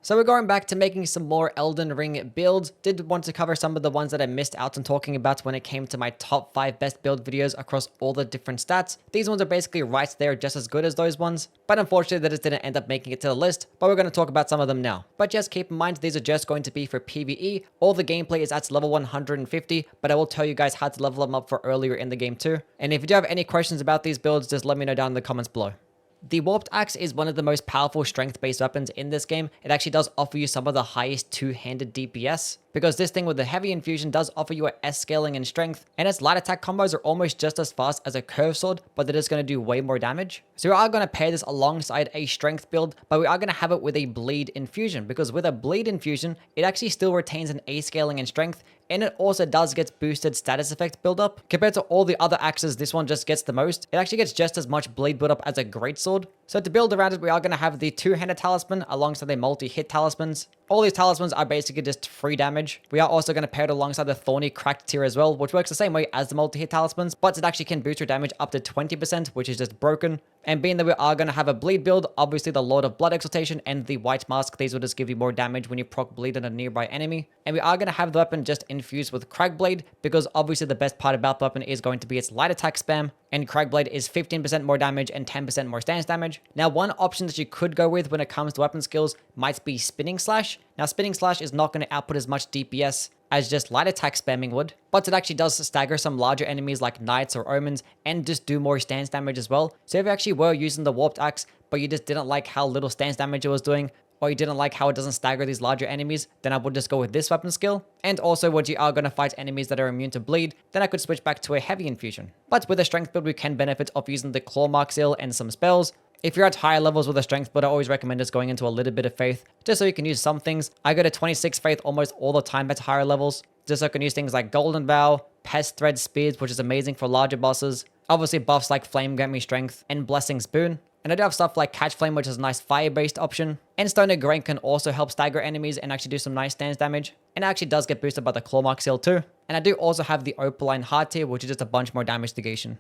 So we're going back to making some more Elden Ring builds. Did want to cover some of the ones that I missed out on talking about when it came to my top 5 best build videos across all the different stats. These ones are basically right there, just as good as those ones, but unfortunately they just didn't end up making it to the list, but we're going to talk about some of them now. But just keep in mind, these are just going to be for PvE. All the gameplay is at level 150, but I will tell you guys how to level them up for earlier in the game too. And if you do have any questions about these builds, just let me know down in the comments below. The Warped Axe is one of the most powerful strength-based weapons in this game. It actually does offer you some of the highest two-handed DPS, because this thing with the heavy infusion does offer you a S scaling in strength, and its light attack combos are almost just as fast as a curved sword, but it is going to do way more damage. So we are going to pair this alongside a strength build, but we are going to have it with a bleed infusion, because with a bleed infusion, it actually still retains an A scaling in strength, and it also does get boosted status effect buildup. Compared to all the other axes, this one just gets the most. It actually gets just as much bleed buildup as a greatsword. So to build around it, we are going to have the two-handed talisman alongside the multi-hit talismans. All these talismans are basically just free damage. We are also going to pair it alongside the thorny cracked tier as well, which works the same way as the multi-hit talismans, but it actually can boost your damage up to 20%, which is just broken. And being that we are going to have a bleed build, obviously the Lord of Blood Exaltation and the White Mask, these will just give you more damage when you proc bleed on a nearby enemy. And we are going to have the weapon just infused with Crag Blade, because obviously the best part about the weapon is going to be its light attack spam, and Crag Blade is 15% more damage and 10% more stance damage. Now, one option that you could go with when it comes to weapon skills might be Spinning Slash. Now, Spinning Slash is not going to output as much DPS as just light attack spamming would, but it actually does stagger some larger enemies like knights or omens and just do more stance damage as well. So if you actually were using the Warped Axe, but you just didn't like how little stance damage it was doing, or you didn't like how it doesn't stagger these larger enemies, then I would just go with this weapon skill. And also, when you are going to fight enemies that are immune to bleed, then I could switch back to a heavy infusion. But with a strength build, we can benefit off using the Claw Mark Seal and some spells. If you're at higher levels with a strength build, I always recommend just going into a little bit of faith, just so you can use some things. I go to 26 faith almost all the time at higher levels, just so I can use things like Golden Vow, Pest Thread Spears, which is amazing for larger bosses. Obviously buffs like Flame grant me strength, and Blessing's Boon. And I do have stuff like Catch Flame, which is a nice fire-based option. And Stoner Grain can also help stagger enemies and actually do some nice stance damage. And it actually does get boosted by the Claw Mark Seal too. And I do also have the Opaline Heart tier, which is just a bunch more damage negation.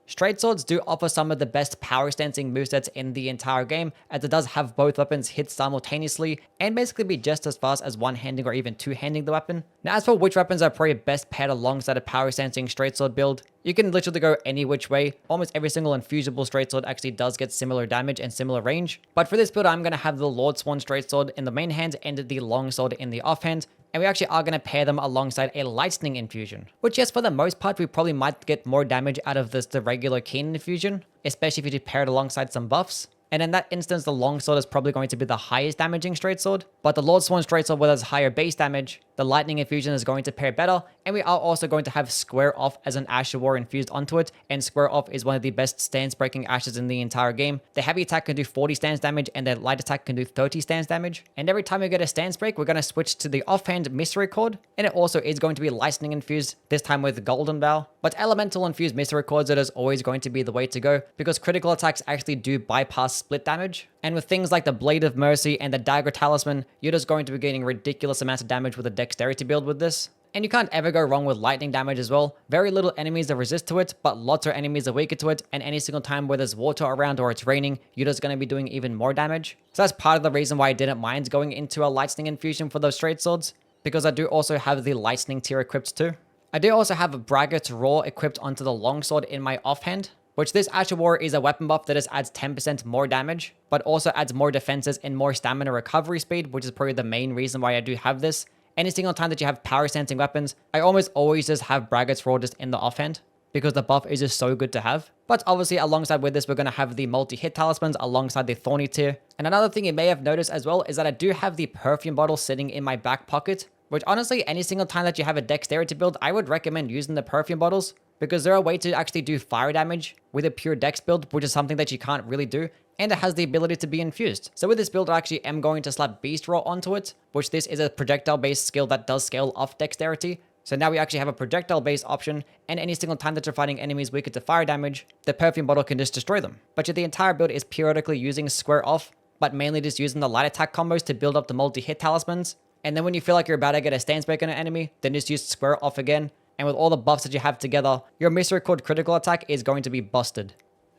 Straight Swords do offer some of the best power stancing movesets in the entire game, as it does have both weapons hit simultaneously and basically be just as fast as one-handing or even two-handing the weapon. Now, as for which weapons are probably best paired alongside a power stancing Straight Sword build, you can literally go any which way. Almost every single infusible Straight Sword actually does get similar damage and similar range. But for this build, I'm going to have the Lordsworn Straight Sword in the main hand and the Longsword in the offhand. And we actually are going to pair them alongside a Lightning Infusion, which, yes, for the most part, we probably might get more damage out of the regular Keen Infusion, especially if you do pair it alongside some buffs. And in that instance, the Longsword is probably going to be the highest damaging Straight Sword, but the Lordsworn Straight Sword with its higher base damage, the Lightning Infusion is going to pair better, and we are also going to have Square Off as an Asher War infused onto it, and Square Off is one of the best stance-breaking Ashes in the entire game. The heavy attack can do 40 stance damage, and the light attack can do 30 stance damage, and every time we get a stance break, we're going to switch to the offhand Misericord, and it also is going to be Lightning infused, this time with Golden Vow. But Elemental infused Misericords, it is always going to be the way to go, because critical attacks actually do bypass split damage. And with things like the Blade of Mercy and the Dagger Talisman, you're just going to be getting ridiculous amounts of damage with a Dexterity build with this. And you can't ever go wrong with lightning damage as well. Very little enemies that resist to it, but lots of enemies are weaker to it, and any single time where there's water around or it's raining, you're just going to be doing even more damage. So that's part of the reason why I didn't mind going into a Lightning Infusion for those Straight Swords, because I do also have the Lightning tier equipped too. I do also have a Braggart's Roar equipped onto the Longsword in my offhand, which this Asher War is a weapon buff that just adds 10% more damage, but also adds more defenses and more stamina recovery speed, which is probably the main reason why I do have this. Any single time that you have power stancing weapons, I almost always just have Braggart's Roar just in the offhand, because the buff is just so good to have. But obviously, alongside with this, we're going to have the multi-hit talismans alongside the Thorny tier. And another thing you may have noticed as well is that I do have the perfume bottle sitting in my back pocket, which honestly, any single time that you have a Dexterity build, I would recommend using the perfume bottles, because they're a way to actually do fire damage with a pure dex build, which is something that you can't really do, and it has the ability to be infused. So with this build, I actually am going to slap Beast Roar onto it, which this is a projectile-based skill that does scale off dexterity. So now we actually have a projectile-based option, and any single time that you're fighting enemies weaker to fire damage, the perfume bottle can just destroy them. But the entire build is periodically using Square Off, but mainly just using the light attack combos to build up the multi-hit talismans. And then when you feel like you're about to get a stance break on an enemy, then just use Square Off again. And with all the buffs that you have together, your Misericord critical attack is going to be busted.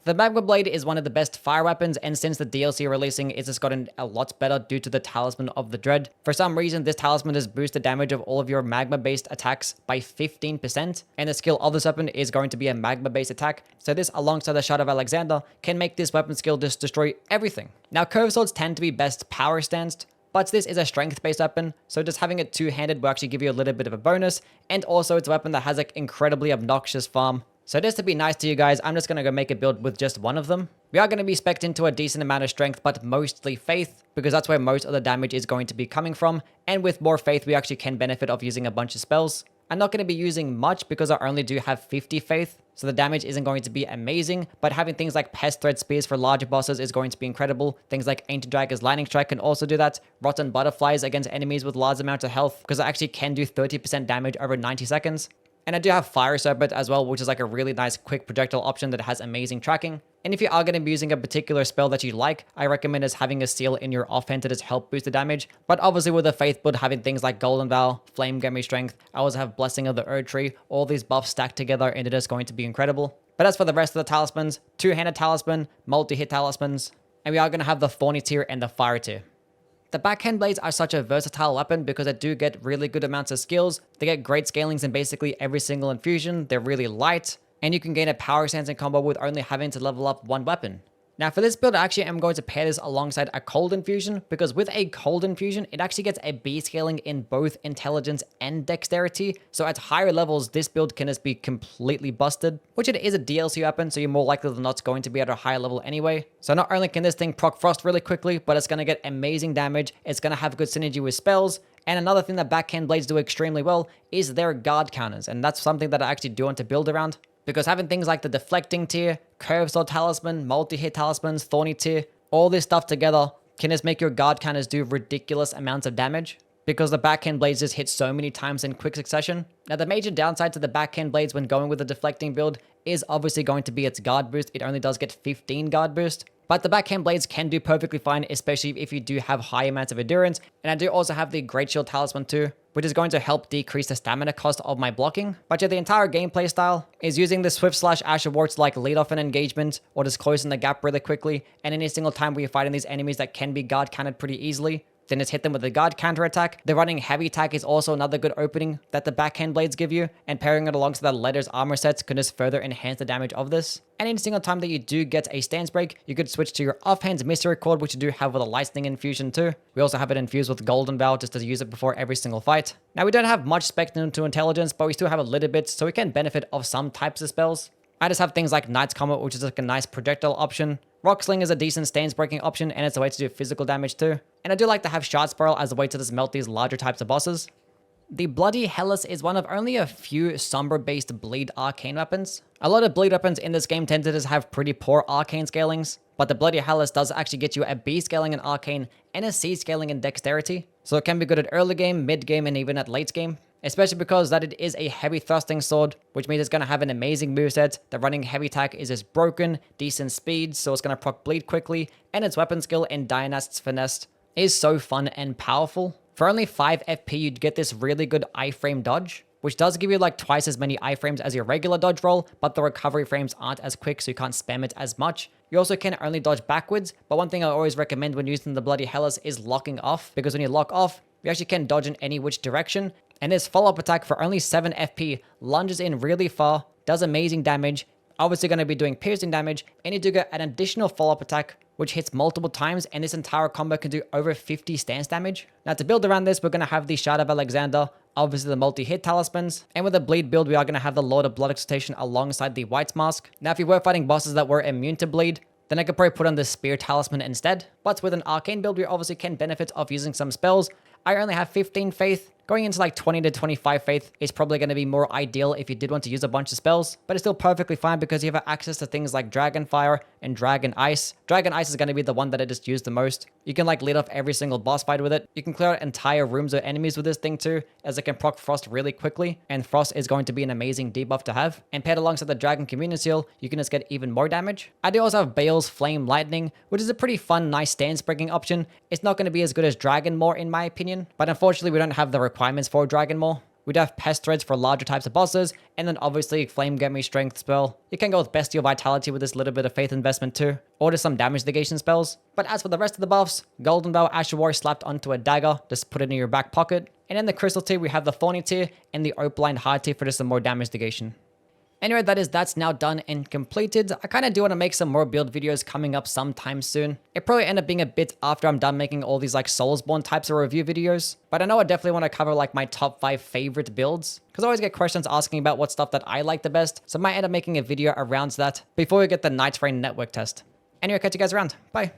The Magma Blade is one of the best fire weapons, and since the DLC releasing, it's just gotten a lot better due to the Talisman of the Dread. For some reason, this talisman has boosted the damage of all of your magma-based attacks by 15%, and the skill of this weapon is going to be a magma-based attack, so this alongside the Shard of Alexander can make this weapon skill just destroy everything. Now, curved swords tend to be best power stanced, but this is a strength-based weapon, so just having it two-handed will actually give you a little bit of a bonus, and also it's a weapon that has like incredibly obnoxious farm. So just to be nice to you guys, I'm just going to go make a build with just one of them. We are going to be spec'd into a decent amount of strength, but mostly faith, because that's where most of the damage is going to be coming from, and with more faith we actually can benefit of using a bunch of spells. I'm not going to be using much because I only do have 50 faith, so the damage isn't going to be amazing, but having things like Pest Thread Spears for larger bosses is going to be incredible. Things like Ancient Dragon's Lightning Strike can also do that. Rotten Butterflies against enemies with large amounts of health, because I actually can do 30% damage over 90 seconds. And I do have Fire Serpent as well, which is like a really nice quick projectile option that has amazing tracking. And if you are going to be using a particular spell that you like, I recommend is having a seal in your offhand to just help boost the damage. But obviously with the Faith build, having things like Golden Vow, Flame Gummy Strength, I also have Blessing of the Erd Tree, all these buffs stacked together, and it is going to be incredible. But as for the rest of the talismans, two-handed talisman, multi-hit talismans, and we are going to have the Thorny tier and the Fire tier. The Backhand Blades are such a versatile weapon because they do get really good amounts of skills. They get great scalings in basically every single infusion. They're really light, and you can gain a power stance in combo with only having to level up one weapon. Now for this build, I actually am going to pair this alongside a cold infusion, because with a cold infusion, it actually gets a B scaling in both intelligence and dexterity. So at higher levels, this build can just be completely busted, which it is a DLC weapon, so you're more likely than not going to be at a higher level anyway. So not only can this thing proc frost really quickly, but it's going to get amazing damage. It's going to have good synergy with spells. And another thing that Backhand Blades do extremely well is their guard counters, and that's something that I actually do want to build around. Because having things like the Deflecting tier, Curved Sword Talisman, Multi-Hit Talismans, Thorny tier, all this stuff together can just make your guard counters do ridiculous amounts of damage, because the Backhand Blades just hit so many times in quick succession. Now the major downside to the Backhand Blades when going with the Deflecting build is obviously going to be its guard boost. It only does get 15 guard boost. But the Backhand Blades can do perfectly fine, especially if you do have high amounts of endurance. And I do also have the Great Shield Talisman too, which is going to help decrease the stamina cost of my blocking. But yeah, the entire gameplay style is using the Swift Slash Asher Wart to like lead off an engagement or just closing the gap really quickly. And any single time we are fighting these enemies that can be guard countered pretty easily, then just hit them with a guard counter attack. The running heavy attack is also another good opening that the Backhand Blades give you, and pairing it alongside the Letters armor sets can just further enhance the damage of this. And any single time that you do get a stance break, you could switch to your offhand's Mystery Chord, which you do have with a Lightning Infusion too. We also have it infused with Golden Vow just to use it before every single fight. Now we don't have much spec into intelligence, but we still have a little bit, so we can benefit of some types of spells. I just have things like Knight's Comet, which is like a nice projectile option. Rock Sling is a decent stance breaking option, and it's a way to do physical damage too. And I do like to have Shard Spiral as a way to just melt these larger types of bosses. The Bloody Helice is one of only a few Sombra-based bleed arcane weapons. A lot of bleed weapons in this game tend to just have pretty poor arcane scalings, but the Bloody Helice does actually get you a B scaling in arcane and a C scaling in dexterity. So it can be good at early game, mid game, and even at late game. Especially because that it is a heavy thrusting sword, which means it's going to have an amazing moveset. The running heavy attack is just broken, decent speed, so it's going to proc bleed quickly, and its weapon skill in Dianast's Finesse is so fun and powerful. For only 5 FP, you'd get this really good iframe dodge, which does give you like twice as many iframes as your regular dodge roll, but the recovery frames aren't as quick, so you can't spam it as much. You also can only dodge backwards, but one thing I always recommend when using the Bloody Helice is locking off, because when you lock off, you actually can dodge in any which direction. And this follow-up attack for only 7 FP lunges in really far, does amazing damage, obviously going to be doing piercing damage, and you do get an additional follow-up attack which hits multiple times, and this entire combo can do over 50 stance damage. Now to build around this, we're going to have the Shard of Alexander, obviously the multi-hit talismans, and with the bleed build, we are going to have the Lord of Blood Exaltation alongside the White's Mask. Now if you were fighting bosses that were immune to bleed, then I could probably put on the Spear Talisman instead, but with an arcane build, we obviously can benefit of using some spells. I only have 15 faith. Going into like 20 to 25 faith is probably going to be more ideal if you did want to use a bunch of spells, but it's still perfectly fine because you have access to things like Dragon Fire and Dragon Ice. Dragon Ice is going to be the one that I just use the most. You can like lead off every single boss fight with it. You can clear out entire rooms of enemies with this thing too, as it can proc Frost really quickly, and Frost is going to be an amazing debuff to have. And paired alongside the Dragon Communion Seal, you can just get even more damage. I do also have Bale's Flame Lightning, which is a pretty fun, nice stance breaking option. It's not going to be as good as Dragon Maw in my opinion, but unfortunately we don't have the requirements for Dragon Maw. We'd have Pest Threads for larger types of bosses, and then obviously Flame Get Me Strength spell. You can go with Bestial Vitality with this little bit of faith investment too, or just some damage negation spells. But as for the rest of the buffs, Golden Bow Asher Warrior slapped onto a dagger, just put it in your back pocket. And in the Crystal tier, we have the Thorny tier and the Opaline Hard tier for just some more damage negation. Anyway, that's now done and completed. I kind of do want to make some more build videos coming up sometime soon. It probably end up being a bit after I'm done making all these like Soulsborne types of review videos. But I know I definitely want to cover like my top 5 favorite builds, because I always get questions asking about what stuff that I like the best. So I might end up making a video around that before we get the Night Rain network test. Anyway, catch you guys around. Bye.